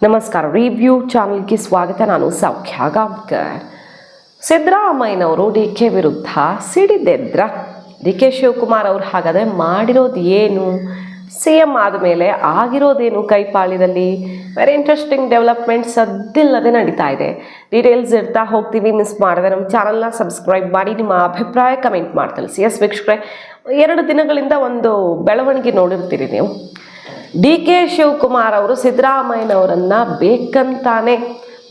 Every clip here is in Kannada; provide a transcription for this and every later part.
ನಮಸ್ಕಾರ. ರಿವ್ಯೂ ಚಾನಲ್ಗೆ ಸ್ವಾಗತ. ನಾನು ಸೌಖ್ಯ ಗಾಂವ್ಕರ್. ಸಿದ್ದರಾಮಯ್ಯನವರು ಡಿ ಕೆ ವಿರುದ್ಧ ಸಿಡಿದೆದ್ರ. ಡಿ ಕೆ ಶಿವಕುಮಾರ್ ಅವರು ಹಾಗಾದರೆ ಮಾಡಿರೋದು ಏನು, ಸಿ ಎಂ ಆದಮೇಲೆ ಆಗಿರೋದೇನು ಕೈಪಾಳ್ಯದಲ್ಲಿ, ವೆರಿ ಇಂಟ್ರೆಸ್ಟಿಂಗ್ ಡೆವಲಪ್ಮೆಂಟ್ ಸದ್ದಿಲ್ಲದೆ ನಡೀತಾ ಇದೆ. ಡೀಟೇಲ್ಸ್ ಇರ್ತಾ ಹೋಗ್ತೀವಿ. ಮಿಸ್ ಮಾಡಿದ್ರೆ ನಮ್ಮ ಚಾನಲ್ನ ಸಬ್ಸ್ಕ್ರೈಬ್ ಮಾಡಿ, ನಿಮ್ಮ ಅಭಿಪ್ರಾಯ ಕಮೆಂಟ್ ಮಾಡಿ ತಿಳಿಸಿ. ಎಸ್ ವೀಕ್ಷಕರೇ, 2 ದಿನಗಳಿಂದ ಒಂದು ಬೆಳವಣಿಗೆ ನೋಡಿರ್ತೀರಿ ನೀವು. ಡಿ ಕೆ ಶಿವಕುಮಾರ್ ಅವರು ಸಿದ್ದರಾಮಯ್ಯನವರನ್ನು ಬೇಕಂತಾನೆ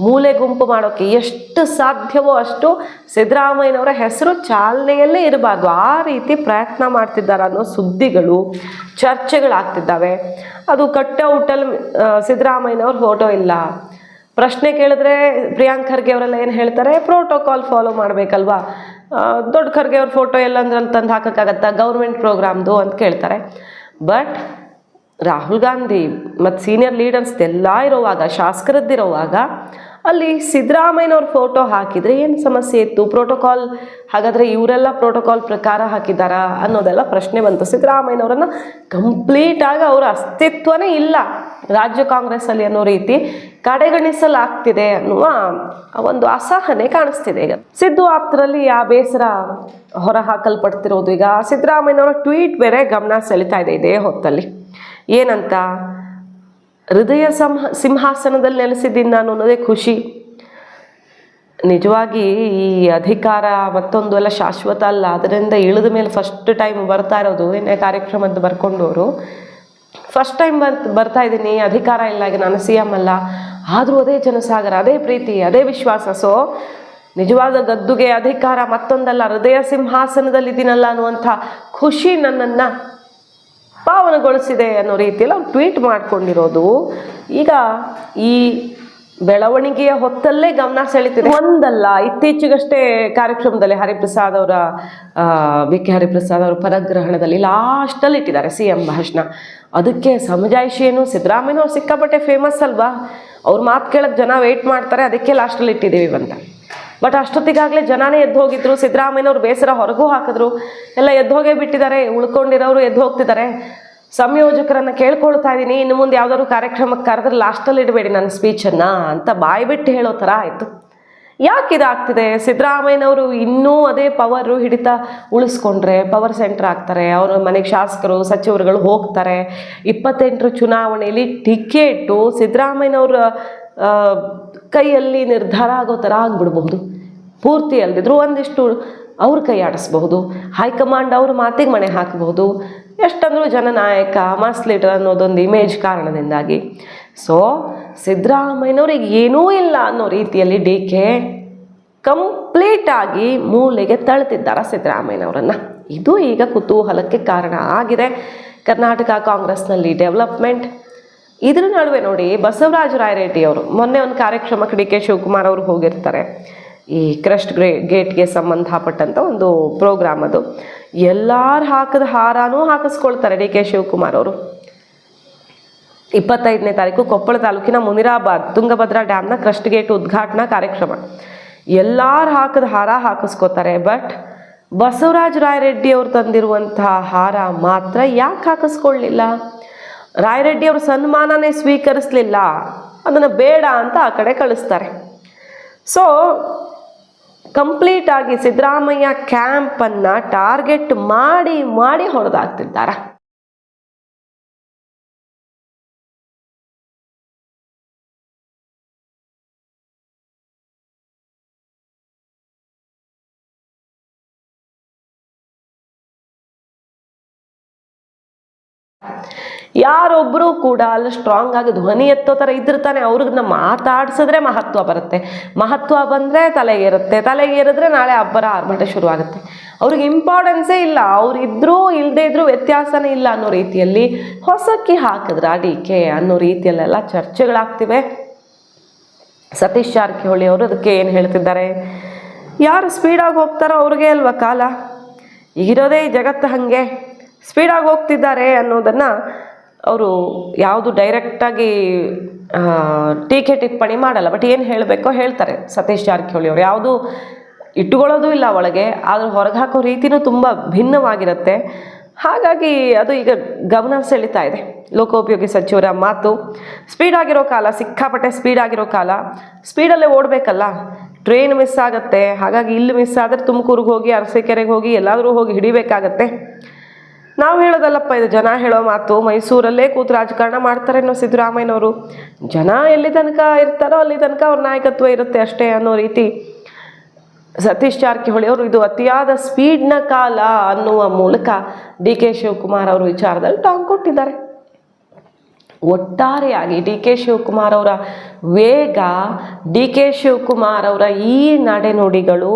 ಮೂಲೆ ಗುಂಪು ಮಾಡೋಕ್ಕೆ ಎಷ್ಟು ಸಾಧ್ಯವೋ ಅಷ್ಟು ಸಿದ್ದರಾಮಯ್ಯನವರ ಹೆಸರು ಚಾಲನೆಯಲ್ಲೇ ಇರಬಾರ್ದು ಆ ರೀತಿ ಪ್ರಯತ್ನ ಮಾಡ್ತಿದ್ದಾರೆ ಅನ್ನೋ ಸುದ್ದಿಗಳು, ಚರ್ಚೆಗಳಾಗ್ತಿದ್ದಾವೆ. ಅದು ಕಟ್ಔಟಲ್ಲಿ ಸಿದ್ದರಾಮಯ್ಯನವ್ರ ಫೋಟೋ ಇಲ್ಲ. ಪ್ರಶ್ನೆ ಕೇಳಿದ್ರೆ ಪ್ರಿಯಾಂಕ್ ಖರ್ಗೆ ಅವರೆಲ್ಲ ಏನು ಹೇಳ್ತಾರೆ, ಪ್ರೋಟೋಕಾಲ್ ಫಾಲೋ ಮಾಡಬೇಕಲ್ವಾ, ದೊಡ್ಡ ಖರ್ಗೆ ಅವ್ರ ಫೋಟೋ ಎಲ್ಲಂದ್ರಲ್ಲಿ ತಂದು ಹಾಕೋಕ್ಕಾಗತ್ತಾ, ಗೌರ್ಮೆಂಟ್ ಪ್ರೋಗ್ರಾಮ್ದು ಅಂತ ಕೇಳ್ತಾರೆ. ಬಟ್ ರಾಹುಲ್ ಗಾಂಧಿ ಮತ್ತು ಸೀನಿಯರ್ ಲೀಡರ್ಸ್ ಎಲ್ಲ ಇರೋವಾಗ, ಶಾಸಕರದ್ದಿರೋವಾಗ ಅಲ್ಲಿ ಸಿದ್ದರಾಮಯ್ಯನವ್ರ ಫೋಟೋ ಹಾಕಿದರೆ ಏನು ಸಮಸ್ಯೆ ಇತ್ತು? ಪ್ರೋಟೋಕಾಲ್ ಹಾಗಾದರೆ ಇವರೆಲ್ಲ ಪ್ರೋಟೋಕಾಲ್ ಪ್ರಕಾರ ಹಾಕಿದ್ದಾರಾ ಅನ್ನೋದೆಲ್ಲ ಪ್ರಶ್ನೆ ಬಂತು. ಸಿದ್ದರಾಮಯ್ಯನವರನ್ನು ಕಂಪ್ಲೀಟಾಗಿ ಅವರ ಅಸ್ತಿತ್ವನೇ ಇಲ್ಲ ರಾಜ್ಯ ಕಾಂಗ್ರೆಸ್ಸಲ್ಲಿ ಅನ್ನೋ ರೀತಿ ಕಡೆಗಣಿಸಲಾಗ್ತಿದೆ ಅನ್ನುವ ಒಂದು ಅಸಹನೆ ಕಾಣಿಸ್ತಿದೆ. ಈಗ ಸಿದ್ದು ಆಪ್ತರಲ್ಲಿ ಆ ಬೇಸರ ಹೊರ ಹಾಕಲ್ಪಡ್ತಿರೋದು. ಈಗ ಸಿದ್ದರಾಮಯ್ಯನವರ ಟ್ವೀಟ್ ಬೇರೆ ಗಮನ ಸೆಳೀತಾ ಇದೆ ಇದೇ ಹೊತ್ತಲ್ಲಿ. ಏನಂತ, ಹೃದಯ ಸಿಂಹಾಸನದಲ್ಲಿ ನೆಲೆಸಿದ್ದೀನಿ ನಾನು ಅನ್ನೋದೇ ಖುಷಿ. ನಿಜವಾಗಿ ಈ ಅಧಿಕಾರ ಮತ್ತೊಂದು ಎಲ್ಲ ಶಾಶ್ವತ ಅಲ್ಲ, ಅದರಿಂದ ಇಳಿದ ಮೇಲೆ ಫಸ್ಟ್ ಟೈಮ್ ಬರ್ತಾ ಇರೋದು. ಏನೇ ಕಾರ್ಯಕ್ರಮದ ಬರ್ಕೊಂಡವರು ಫಸ್ಟ್ ಟೈಮ್ ಬರ್ತಾ ಇದ್ದೀನಿ, ಅಧಿಕಾರ ಇಲ್ಲ, ಈಗ ನಾನು ಸಿ ಎಂ ಅಲ್ಲ, ಆದರೂ ಅದೇ ಜನಸಾಗರ, ಅದೇ ಪ್ರೀತಿ, ಅದೇ ವಿಶ್ವಾಸ. ಸೊ ನಿಜವಾದ ಗದ್ದುಗೆ ಅಧಿಕಾರ ಮತ್ತೊಂದಲ್ಲ, ಹೃದಯ ಸಿಂಹಾಸನದಲ್ಲಿದ್ದೀನಲ್ಲ ಅನ್ನುವಂಥ ಖುಷಿ ನನ್ನನ್ನು ಪಾವನಗೊಳಿಸಿದೆ ಅನ್ನೋ ರೀತಿಯಲ್ಲಿ ಅವ್ರು ಟ್ವೀಟ್ ಮಾಡಿಕೊಂಡಿರೋದು ಈಗ ಈ ಬೆಳವಣಿಗೆಯ ಹೊತ್ತಲ್ಲೇ ಗಮನ ಸೆಳೀತಿದೆ. ಒಂದಲ್ಲ, ಇತ್ತೀಚೆಗಷ್ಟೇ ಕಾರ್ಯಕ್ರಮದಲ್ಲಿ ಹರಿಪ್ರಸಾದ್ ಅವರ ಬಿ ಕೆ ಹರಿಪ್ರಸಾದ್ ಅವರ ಪದಗ್ರಹಣದಲ್ಲಿ ಲಾಸ್ಟಲ್ಲಿ ಇಟ್ಟಿದ್ದಾರೆ ಸಿ ಎಂ ಭಾಷಣ. ಅದಕ್ಕೆ ಸಮಜಾಯಿಷಿ ಏನು, ಸಿದ್ದರಾಮಯ್ಯನವ್ರು ಸಿಕ್ಕಾಪಟ್ಟೆ ಫೇಮಸ್ ಅಲ್ವಾ, ಅವ್ರ ಮಾತು ಕೇಳಕ್ಕೆ ಜನ ವೆಯ್ಟ್ ಮಾಡ್ತಾರೆ, ಅದಕ್ಕೆ ಲಾಸ್ಟಲ್ಲಿ ಇಟ್ಟಿದ್ದೀವಿ ಅಂತ. ಬಟ್ ಅಷ್ಟೊತ್ತಿಗಾಗಲೇ ಜನನೇ ಎದ್ದು ಹೋಗಿದ್ರು. ಸಿದ್ದರಾಮಯ್ಯನವ್ರು ಬೇಸರ ಹೊರಗೂ ಹಾಕಿದ್ರು, ಎಲ್ಲ ಎದ್ದು ಹೋಗೇ ಬಿಟ್ಟಿದ್ದಾರೆ, ಉಳ್ಕೊಂಡಿರೋರು ಎದ್ದು ಹೋಗ್ತಿದ್ದಾರೆ. ಸಂಯೋಜಕರನ್ನು ಕೇಳ್ಕೊಳ್ತಾ ಇದ್ದೀನಿ, ಇನ್ನು ಮುಂದೆ ಯಾವುದಾದ್ರು ಕಾರ್ಯಕ್ರಮಕ್ಕೆ ಕರೆದ್ರೆ ಲಾಸ್ಟಲ್ಲಿ ಇಡಬೇಡಿ ನನ್ನ ಸ್ಪೀಚನ್ನು ಅಂತ ಬಾಯಿ ಬಿಟ್ಟು ಹೇಳೋ ಥರ ಆಯಿತು. ಯಾಕೆ ಇದಾಗ್ತಿದೆ? ಸಿದ್ದರಾಮಯ್ಯನವರು ಇನ್ನೂ ಅದೇ ಪವರು ಹಿಡಿತ ಉಳಿಸ್ಕೊಂಡ್ರೆ ಪವರ್ ಸೆಂಟರ್ ಆಗ್ತಾರೆ, ಅವ್ರ ಮನೆಗೆ ಶಾಸಕರು ಸಚಿವರುಗಳು ಹೋಗ್ತಾರೆ. 28ರ ಚುನಾವಣೆಯಲ್ಲಿ ಟಿಕೆಟು ಸಿದ್ದರಾಮಯ್ಯನವ್ರ ಕೈಯಲ್ಲಿ ನಿರ್ಧಾರ ಆಗೋ ಥರ ಆಗಿಬಿಡ್ಬಹುದು. ಪೂರ್ತಿ ಅಲ್ದಿದ್ರು ಒಂದಿಷ್ಟು ಅವ್ರ ಕೈ ಆಡಿಸ್ಬಹುದು, ಹೈಕಮಾಂಡ್ ಅವ್ರ ಮಾತಿಗೆ ಮಣೆ ಹಾಕಬಹುದು. ಎಷ್ಟಂದ್ರೂ ಜನನಾಯಕ, ಮಾಸ್ ಲೀಡರ್ ಅನ್ನೋದೊಂದು ಇಮೇಜ್ ಕಾರಣದಿಂದಾಗಿ. ಸೊ ಸಿದ್ದರಾಮಯ್ಯನವ್ರಿಗೆ ಏನೂ ಇಲ್ಲ ಅನ್ನೋ ರೀತಿಯಲ್ಲಿ ಡಿ ಕೆ ಕಂಪ್ಲೀಟಾಗಿ ಮೂಲೆಗೆ ತಳ್ತಿದ್ದಾರೆ ಸಿದ್ದರಾಮಯ್ಯನವರನ್ನು. ಇದು ಈಗ ಕುತೂಹಲಕ್ಕೆ ಕಾರಣ ಆಗಿದೆ. ಕರ್ನಾಟಕ ಕಾಂಗ್ರೆಸ್ನಲ್ಲಿ ಡೆವಲಪ್ಮೆಂಟ್. ಇದ್ರ ನಡುವೆ ನೋಡಿ, ಬಸವರಾಜ ರಾಯರೆಡ್ಡಿ ಅವರು ಮೊನ್ನೆ ಒಂದು ಕಾರ್ಯಕ್ರಮಕ್ಕೆ ಡಿ ಕೆ ಶಿವಕುಮಾರ್ ಅವರು ಹೋಗಿರ್ತಾರೆ. ಈ ಕ್ರಸ್ಟ್ ಗೇಟ್ಗೆ ಸಂಬಂಧಪಟ್ಟಂಥ ಒಂದು ಪ್ರೋಗ್ರಾಮ್ ಅದು. ಎಲ್ಲರೂ ಹಾಕಿದ ಹಾರಾನೂ ಹಾಕಿಸ್ಕೊಳ್ತಾರೆ ಡಿ ಕೆ ಶಿವಕುಮಾರ್ ಅವರು. 25ನೇ ತಾರೀಕು ಕೊಪ್ಪಳ ತಾಲೂಕಿನ ಮುನಿರಾಬಾದ್ ತುಂಗಭದ್ರಾ ಡ್ಯಾಮ್ನ ಕ್ರಸ್ಟ್ ಗೇಟ್ ಉದ್ಘಾಟನಾ ಕಾರ್ಯಕ್ರಮ. ಎಲ್ಲರೂ ಹಾಕಿದ ಹಾರ ಹಾಕಿಸ್ಕೋತಾರೆ. ಬಟ್ ಬಸವರಾಜ ರಾಯರೆಡ್ಡಿ ಅವರು ತಂದಿರುವಂತಹ ಹಾರ ಮಾತ್ರ ಯಾಕೆ ಹಾಕಿಸ್ಕೊಳ್ಳಿಲ್ಲ? ರಾಯರೆಡ್ಡಿ ಅವರು ಸನ್ಮಾನನೇ ಸ್ವೀಕರಿಸಲಿಲ್ಲ, ಅದನ್ನು ಬೇಡ ಅಂತ ಆ ಕಡೆ ಕಳಿಸ್ತಾರೆ. ಸೊ ಕಂಪ್ಲೀಟಾಗಿ ಸಿದ್ದರಾಮಯ್ಯ ಕ್ಯಾಂಪನ್ನು ಟಾರ್ಗೆಟ್ ಮಾಡಿ ಮಾಡಿ ಹೊಡೆದಾಗ್ತಿದ್ದಾರೆ. ಯಾರೊಬ್ಬರು ಕೂಡ ಅಲ್ಲಿ ಸ್ಟ್ರಾಂಗ್ ಆಗಿ ಧ್ವನಿ ಎತ್ತೋ ಥರ ಇದ್ರೆ ತಾನೆ ಅವ್ರಿಗೆ ಮಾತಾಡ್ಸಿದ್ರೆ ಮಹತ್ವ ಬರುತ್ತೆ. ಮಹತ್ವ ಬಂದರೆ ತಲೆಗೇರುತ್ತೆ, ತಲೆಗೇರಿದ್ರೆ ನಾಳೆ ಅಬ್ಬರ ಆರ್ಭಟ ಶುರುವಾಗುತ್ತೆ. ಅವ್ರಿಗೆ ಇಂಪಾರ್ಟೆನ್ಸೇ ಇಲ್ಲ, ಅವ್ರು ಇದ್ರೂ ಇಲ್ಲದೇ ಇದ್ರೂ ವ್ಯತ್ಯಾಸನೇ ಇಲ್ಲ ಅನ್ನೋ ರೀತಿಯಲ್ಲಿ ಹೊಸಕ್ಕಿ ಹಾಕಿದ್ರ ಡಿ ಕೆ ಅನ್ನೋ ರೀತಿಯಲ್ಲೆಲ್ಲ ಚರ್ಚೆಗಳಾಗ್ತಿವೆ. ಸತೀಶ್ ಜಾರಕಿಹೊಳಿ ಅವರು ಅದಕ್ಕೆ ಏನು ಹೇಳ್ತಿದ್ದಾರೆ, ಯಾರು ಸ್ಪೀಡಾಗಿ ಹೋಗ್ತಾರೋ ಅವ್ರಿಗೆ ಅಲ್ವಾ ಕಾಲ, ಇರೋದೇ ಈ ಜಗತ್ತು ಹಾಗೆ, ಸ್ಪೀಡಾಗಿ ಹೋಗ್ತಿದ್ದಾರೆ ಅನ್ನೋದನ್ನು ಅವರು ಯಾವುದು ಡೈರೆಕ್ಟಾಗಿ ಟೀಕೆ ಟಿಪ್ಪಣಿ ಮಾಡಲ್ಲ. ಬಟ್ ಏನು ಹೇಳಬೇಕೋ ಹೇಳ್ತಾರೆ ಸತೀಶ್ ಜಾರಕಿಹೊಳಿ ಅವರು. ಯಾವುದು ಇಟ್ಟುಕೊಳ್ಳೋದು ಇಲ್ಲ ಒಳಗೆ, ಆದರೂ ಹೊರಗೆ ಹಾಕೋ ರೀತಿಯೂ ತುಂಬ ಭಿನ್ನವಾಗಿರುತ್ತೆ. ಹಾಗಾಗಿ ಅದು ಈಗ ಗಮನ ಸೆಳೀತಾ ಇದೆ. ಲೋಕೋಪಯೋಗಿ ಸಚಿವರ ಮಾತು. ಸ್ಪೀಡ್ ಆಗಿರೋ ಕಾಲ, ಸಿಕ್ಕಾಪಟ್ಟೆ ಸ್ಪೀಡ್ ಆಗಿರೋ ಕಾಲ, ಸ್ಪೀಡಲ್ಲೇ ಓಡಬೇಕಲ್ಲ. ಟ್ರೈನ್ ಮಿಸ್ ಆಗುತ್ತೆ, ಹಾಗಾಗಿ ಇಲ್ಲಿ ಮಿಸ್ ಆದರೆ ತುಮಕೂರಿಗೆ ಹೋಗಿ ಅರಸೀಕೆರೆಗೆ ಹೋಗಿ ಎಲ್ಲಾದರೂ ಹೋಗಿ ಹಿಡಿಬೇಕಾಗತ್ತೆ. ನಾವು ಹೇಳೋದಲ್ಲಪ್ಪ, ಇದು ಜನ ಹೇಳೋ ಮಾತು. ಮೈಸೂರಲ್ಲೇ ಕೂತು ರಾಜಕಾರಣ ಮಾಡ್ತಾರೇನೋ ಸಿದ್ದರಾಮಯ್ಯನವರು. ಜನ ಎಲ್ಲಿ ತನಕ ಇರ್ತಾರೋ ಅಲ್ಲಿ ತನಕ ಅವ್ರ ನಾಯಕತ್ವ ಇರುತ್ತೆ ಅಷ್ಟೇ ಅನ್ನೋ ರೀತಿ ಸತೀಶ್ ಜಾರಕಿಹೊಳಿ ಅವರು ಇದು ಅತಿಯಾದ ಸ್ಪೀಡ್ನ ಕಾಲ ಅನ್ನುವ ಮೂಲಕ ಡಿ ಕೆ ಶಿವಕುಮಾರ್ ಅವರು ವಿಚಾರದಲ್ಲಿ ಟಾಂಗ್ ಕೊಟ್ಟಿದ್ದಾರೆ. ಒಟ್ಟಾರೆಯಾಗಿ ಡಿ ಕೆ ಶಿವಕುಮಾರ್ ಅವರ ವೇಗ, ಡಿ ಕೆ ಶಿವಕುಮಾರ್ ಅವರ ಈ ನಡೆನುಡಿಗಳು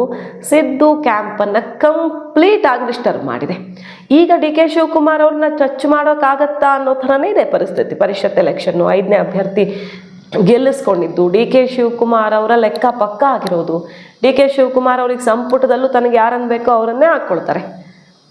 ಸಿದ್ದು ಕ್ಯಾಂಪನ್ನು ಕಂಪ್ಲೀಟ್ ಆಗಿ ಡಿಸ್ಟರ್ಬ್ ಮಾಡಿದೆ. ಈಗ ಡಿ ಕೆ ಶಿವಕುಮಾರ್ ಅವ್ರನ್ನ ಟಚ್ ಮಾಡೋಕ್ಕಾಗತ್ತಾ ಅನ್ನೋ ಥರನೇ ಇದೆ ಪರಿಸ್ಥಿತಿ. ಪರಿಷತ್ ಎಲೆಕ್ಷನ್ನು 5ನೇ ಅಭ್ಯರ್ಥಿ ಗೆಲ್ಲಿಸ್ಕೊಂಡಿದ್ದು ಡಿ ಕೆ ಶಿವಕುಮಾರ್ ಅವರ ಲೆಕ್ಕ ಪಕ್ಕ ಆಗಿರೋದು. ಡಿ ಕೆ ಶಿವಕುಮಾರ್ ಅವ್ರಿಗೆ ಸಂಪುಟದಲ್ಲೂ ತನಗೆ ಯಾರನ್ನು ಬೇಕೋ ಅವರನ್ನೇ ಹಾಕ್ಕೊಳ್ತಾರೆ.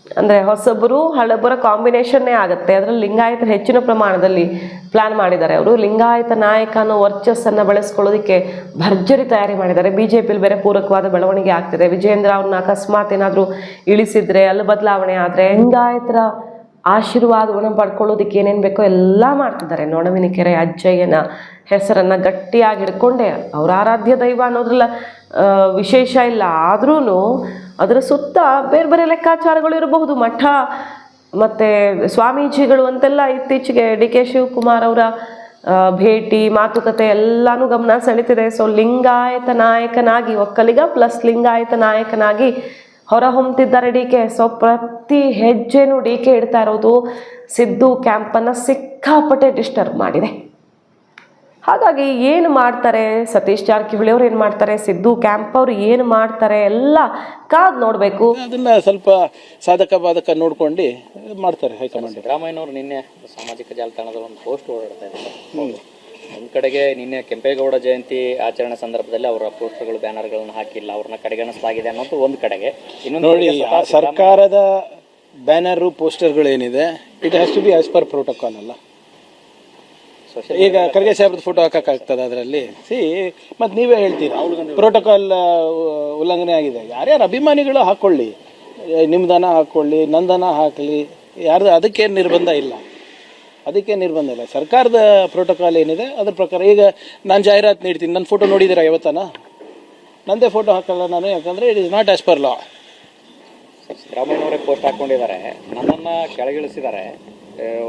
ಅಂದರೆ ಹೊಸಬರು ಹಳಬರ ಕಾಂಬಿನೇಷನ್ನೇ ಆಗುತ್ತೆ. ಅದರಲ್ಲಿ ಲಿಂಗಾಯತರು ಹೆಚ್ಚಿನ ಪ್ರಮಾಣದಲ್ಲಿ ಪ್ಲ್ಯಾನ್ ಮಾಡಿದ್ದಾರೆ. ಅವರು ಲಿಂಗಾಯತ ನಾಯಕ ಅನ್ನೋ ವರ್ಚಸ್ಸನ್ನು ಬೆಳೆಸ್ಕೊಳ್ಳೋದಕ್ಕೆ ಭರ್ಜರಿ ತಯಾರಿ ಮಾಡಿದ್ದಾರೆ. BJPಲಿ ಬೇರೆ ಪೂರಕವಾದ ಬೆಳವಣಿಗೆ ಆಗ್ತಿದೆ. ವಿಜೇಂದ್ರ ಅವ್ರನ್ನ ಅಕಸ್ಮಾತ್ ಏನಾದರೂ ಇಳಿಸಿದ್ರೆ, ಅಲ್ಲಿ ಬದಲಾವಣೆ ಆದರೆ ಲಿಂಗಾಯತರ ಆಶೀರ್ವಾದವನ್ನು ಪಡ್ಕೊಳ್ಳೋದಕ್ಕೆ ಏನೇನು ಬೇಕೋ ಎಲ್ಲ ಮಾಡ್ತಿದ್ದಾರೆ. ನೊಣವಿನಕೆರೆ ಅಜ್ಜಯ್ಯನ ಹೆಸರನ್ನು ಗಟ್ಟಿಯಾಗಿ ಹಿಡ್ಕೊಂಡೆ, ಅವರ ಆರಾಧ್ಯ ದೈವ ಅನ್ನೋದ್ರಲ್ಲ ವಿಶೇಷ ಇಲ್ಲ. ಆದ್ರೂ ಅದರ ಸುತ್ತ ಬೇರೆ ಬೇರೆ ಲೆಕ್ಕಾಚಾರಗಳು ಇರಬಹುದು. ಮಠ ಮತ್ತು ಸ್ವಾಮೀಜಿಗಳು ಅಂತೆಲ್ಲ ಇತ್ತೀಚೆಗೆ ಡಿ ಕೆ ಶಿವಕುಮಾರ್ ಅವರ ಭೇಟಿ, ಮಾತುಕತೆ ಎಲ್ಲನೂ ಗಮನ ಸೆಳೀತಿದೆ. ಸೊ ಲಿಂಗಾಯತ ನಾಯಕನಾಗಿ, ಒಕ್ಕಲಿಗ ಪ್ಲಸ್ ಲಿಂಗಾಯತ ನಾಯಕನಾಗಿ ಹೊರಹೊಮ್ಮುತ್ತಿದ್ದಾರೆ ಡಿ ಕೆ. ಸೊ ಪ್ರತಿ ಹೆಜ್ಜೆನೂ ಡಿ ಕೆ ಇಡ್ತಾ ಇರೋದು ಸಿದ್ದು ಕ್ಯಾಂಪನ್ನು ಸಿಕ್ಕಾಪಟ್ಟೆ ಡಿಸ್ಟರ್ಬ್ ಮಾಡಿದೆ. ಹಾಗಾಗಿ ಏನು ಮಾಡ್ತಾರೆ ಸತೀಶ್ ಜಾರಕಿಹೊಳಿ ಅವ್ರು, ಏನು ಮಾಡ್ತಾರೆ ಸಿದ್ದು ಕ್ಯಾಂಪ್ ಅವರು, ಏನು ಮಾಡ್ತಾರೆ ಎಲ್ಲ ಕಾದು ನೋಡಬೇಕು. ಅದನ್ನ ಸ್ವಲ್ಪ ಸಾಧಕ ಬಾಧಕ ನೋಡ್ಕೊಂಡು ಮಾಡ್ತಾರೆ ಹೈಕಮಾಂಡ್. ಸಿದ್ದರಾಮಯ್ಯನವರು ನಿನ್ನೆ ಸಾಮಾಜಿಕ ಜಾಲತಾಣದಲ್ಲಿ ಒಂದು ಪೋಸ್ಟ್ ಓಡಾಡ್ತಾ ಇದ್ದಾರೆ. ಒಂದು ಕಡೆಗೆ ನಿನ್ನೆ ಕೆಂಪೇಗೌಡ ಜಯಂತಿ ಆಚರಣೆ ಸಂದರ್ಭದಲ್ಲಿ ಅವರ ಪೋಸ್ಟರ್ಗಳು, ಬ್ಯಾನರ್ಗಳನ್ನು ಹಾಕಿಲ್ಲ, ಅವ್ರನ್ನ ಕಡೆಗಣಿಸಲಾಗಿದೆ ಅನ್ನೋದು ಒಂದು ಕಡೆಗೆ. ಇನ್ನೊಂದು ನೋಡಿ, ಸರ್ಕಾರದ ಬ್ಯಾನರು ಪೋಸ್ಟರ್ಗಳು ಏನಿದೆ, it has to be as per protocol ಅಲ್ಲ. ಈಗ ಖರ್ಗೆ ಸಾಹೇಬ್ರದ್ದು ಫೋಟೋ ಹಾಕಕ್ಕಾಗ್ತದೆ ಅದರಲ್ಲಿ? ಮತ್ತೆ ನೀವೇ ಹೇಳ್ತೀರಾ ಪ್ರೋಟೋಕಾಲ್ ಉಲ್ಲಂಘನೆ ಆಗಿದೆ. ಯಾರ್ಯಾರು ಅಭಿಮಾನಿಗಳು ಹಾಕೊಳ್ಳಿ, ನಿಮ್ದನ ಹಾಕೊಳ್ಳಿ, ನಂದನ ಹಾಕಲಿ, ಯಾರ್ದು ಅದಕ್ಕೇನು ನಿರ್ಬಂಧ ಇಲ್ಲ. ಸರ್ಕಾರದ ಪ್ರೋಟೋಕಾಲ್ ಏನಿದೆ ಅದ್ರ ಪ್ರಕಾರ. ಈಗ ನಾನು ಜಾಹೀರಾತು ನೀಡ್ತೀನಿ, ನನ್ನ ಫೋಟೋ ನೋಡಿದ್ದೀರಾ ಯಾವತ್ತನ? ನಂದೇ ಫೋಟೋ ಹಾಕಲ್ಲ ನಾನು, ಯಾಕಂದರೆ it is not as per law. ಸಿದ್ದರಾಮಯ್ಯನವರೇ ಪೋಸ್ಟ್ ಹಾಕ್ಕೊಂಡಿದ್ದಾರೆ, ನನ್ನನ್ನು ಕೆಳಗಿಳಿಸಿದ್ದಾರೆ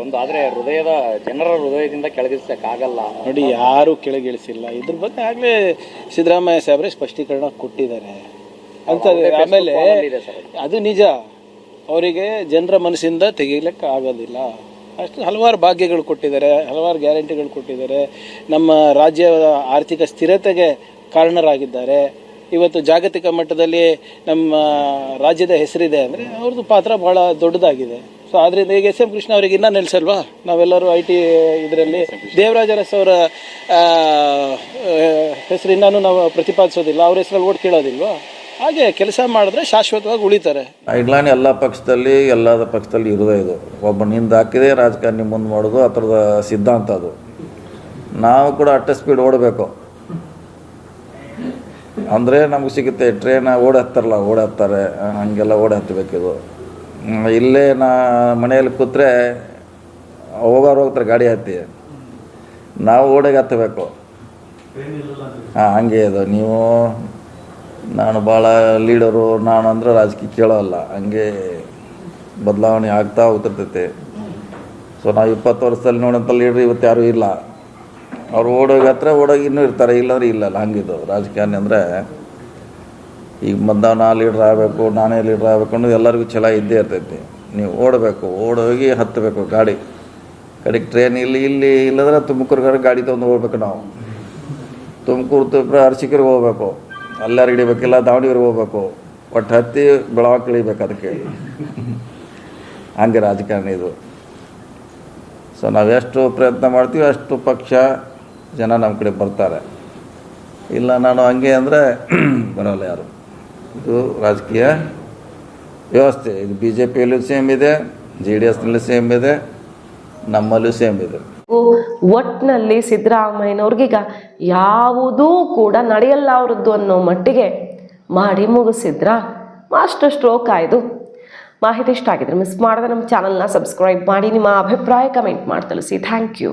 ಒಂದು. ಆದರೆ ಜನರ ಹೃದಯದಿಂದ ಕೆಳಗಿಳಿಸಕ್ಕಾಗಲ್ಲ. ನೋಡಿ, ಯಾರು ಕೆಳಗಿಳಿಸಿಲ್ಲ. ಇದ್ರ ಬಗ್ಗೆ ಆಗಲೇ ಸಿದ್ದರಾಮಯ್ಯ ಸಾಹೇಬ್ರೆ ಸ್ಪಷ್ಟೀಕರಣ ಕೊಟ್ಟಿದ್ದಾರೆ ಅಂತ. ಆಮೇಲೆ ಅದು ನಿಜ, ಅವರಿಗೆ ಜನರ ಮನಸ್ಸಿಂದ ತೆಗಿಲಿಕ್ಕೆ ಆಗೋದಿಲ್ಲ. ಅಷ್ಟು ಹಲವಾರು ಭಾಗ್ಯಗಳು ಕೊಟ್ಟಿದ್ದಾರೆ, ಹಲವಾರು ಗ್ಯಾರಂಟಿಗಳು ಕೊಟ್ಟಿದ್ದಾರೆ, ನಮ್ಮ ರಾಜ್ಯದ ಆರ್ಥಿಕ ಸ್ಥಿರತೆಗೆ ಕಾರಣರಾಗಿದ್ದಾರೆ. ಇವತ್ತು ಜಾಗತಿಕ ಮಟ್ಟದಲ್ಲಿ ನಮ್ಮ ರಾಜ್ಯದ ಹೆಸರಿದೆ ಅಂದರೆ ಅವ್ರದ್ದು ಪಾತ್ರ ಭಾಳ ದೊಡ್ಡದಾಗಿದೆ. ಸೊ ಆದ್ದರಿಂದ ಈಗ SM ಕೃಷ್ಣ ಅವರಿಗೆ ಇನ್ನೂ ನೆಲೆಸಲ್ವಾ? ನಾವೆಲ್ಲರೂ IT ಇದರಲ್ಲಿ ದೇವರಾಜ ಅರಸ್ ಅವರ ಹೆಸರು ಇನ್ನೂ ನಾವು ಪ್ರತಿಪಾದಿಸೋದಿಲ್ಲ, ಅವ್ರ ಹೆಸರಲ್ಲಿ ಓಟ್ ಕೇಳೋದಿಲ್ವಾ? ಹಾಗೆ ಕೆಲಸ ಮಾಡಿದ್ರೆ ಶಾಶ್ವತವಾಗಿ ಉಳಿತಾರೆ. ಐಡ್ಲಾನ್ ಎಲ್ಲ ಪಕ್ಷದಲ್ಲಿ ಇರೋದೇ ಇದು. ಒಬ್ಬನಿಂದ ಹಾಕಿದೆ ರಾಜಕಾರಣಿ ಮುಂದೆ ಮಾಡೋದು ಆ ಥರದ ಸಿದ್ಧಾಂತ ಅದು. ನಾವು ಕೂಡ ಅಷ್ಟೇ ಸ್ಪೀಡ್ ಓಡಬೇಕು ಅಂದರೆ ನಮ್ಗೆ ಸಿಗುತ್ತೆ. ಟ್ರೈನ್ ಓಡಾಡ್ತಾರೆ, ಹಂಗೆಲ್ಲ ಓಡಾಡ್ಬೇಕಿದು. ಇಲ್ಲೇ ಮನೆಯಲ್ಲಿ ಕೂತ್ರೆ ಹೋಗ್ತಾರೆ ಗಾಡಿ ಹತ್ತಿ, ನಾವು ಓಡಾಗಿ ಹತ್ತಬೇಕು. ಹಂಗೆ ಇದು. ನೀವು ನಾನು ಭಾಳ ಲೀಡರು ನಾನು ಅಂದ್ರೆ ರಾಜಕೀಯ ಕೇಳೋಲ್ಲ, ಹಂಗೆ ಬದಲಾವಣೆ ಆಗ್ತಾ ಹೋಗ್ತಿರ್ತೈತೆ. ಸೊ ನಾವು 20 ವರ್ಷದಲ್ಲಿ ನೋಡೋಂಥ ಲೀಡ್ರ್ ಇವತ್ತು ಯಾರೂ ಇಲ್ಲ. ಅವ್ರು ಓಡೋಗಿ ಇನ್ನೂ ಇರ್ತಾರೆ, ಇಲ್ಲಾಂದ್ರೆ ಇಲ್ಲಲ್ಲ. ಹಂಗಿದ್ದು ರಾಜಕಾರಣಿ ಅಂದರೆ. ಈಗ ನಾ ಲೀಡ್ರ್ ಆಗಬೇಕು, ನಾನೇ ಲೀಡ್ರ್ ಆಗಬೇಕು ಅನ್ನೋದು ಎಲ್ಲರಿಗೂ ಛಲ ಇದ್ದೇ ಇರ್ತೈತಿ. ನೀವು ಓಡೋಗಿ ಹತ್ತಬೇಕು ಗಾಡಿ. ಕಡೆಗೆ ಟ್ರೈನ್ ಇಲ್ಲಿ ಇಲ್ಲಂದ್ರೆ ತುಮಕೂರಿಗೆ ಗಾಡಿ ತೊಗೊಂಡು ಹೋಗ್ಬೇಕು. ನಾವು ತುಮಕೂರು ಅರಸೀಕೆರೆಗೆ ಹೋಗ್ಬೇಕು, ಎಲ್ಲರೂ ಹಿಡಿಬೇಕಿಲ್ಲ, ದಾವಣಗೆರೆಗೆ ಹೋಗ್ಬೇಕು, ಒಟ್ಟು ಹತ್ತಿ ಬೆಳವಾಗಿ ಇಳಿಬೇಕು. ಅದಕ್ಕೆ ಹಂಗೆ ರಾಜಕಾರಣಿ ಇದು. ಸೊ ನಾವೆಷ್ಟು ಪ್ರಯತ್ನ ಮಾಡ್ತೀವಿ ಅಷ್ಟು ಪಕ್ಷ ಜನ ನಮ್ಮ ಕಡೆ ಬರ್ತಾರೆ. ಇಲ್ಲ ನಾನು ಹಂಗೆ ಅಂದರೆ ಬರೋಲ್ಲ ಯಾರು. ಇದು ರಾಜಕೀಯ ವ್ಯವಸ್ಥೆ. ಇದು BJPಯಲ್ಲೂ ಸೇಮ್ ಇದೆ, JDSನಲ್ಲೂ ಸೇಮ್ ಇದೆ, ನಮ್ಮಲ್ಲೂ ಸೇಮ್ ಇದೆ. ಒಟ್ಟಿನಲ್ಲಿ ಸಿದ್ದರಾಮಯ್ಯನವ್ರಿಗೀಗ ಯಾವುದೂ ಕೂಡ ನಡೆಯಲ್ಲ ಅವ್ರದ್ದು ಅನ್ನೋ ಮಟ್ಟಿಗೆ ಮಾಡಿ ಮುಗಿಸಿದ್ರ ಮಾಸ್ಟರ್ ಸ್ಟ್ರೋಕ್ ಆಯಿತು. ಮಾಹಿತಿ ಇಷ್ಟ ಆಗಿದ್ರೆ ಮಿಸ್ ಮಾಡದೆ ನಮ್ಮ ಚಾನಲ್ನ ಸಬ್ಸ್ಕ್ರೈಬ್ ಮಾಡಿ, ನಿಮ್ಮ ಅಭಿಪ್ರಾಯ ಕಮೆಂಟ್ ಮಾಡಿ ತಿಳಿಸಿ. Thank you.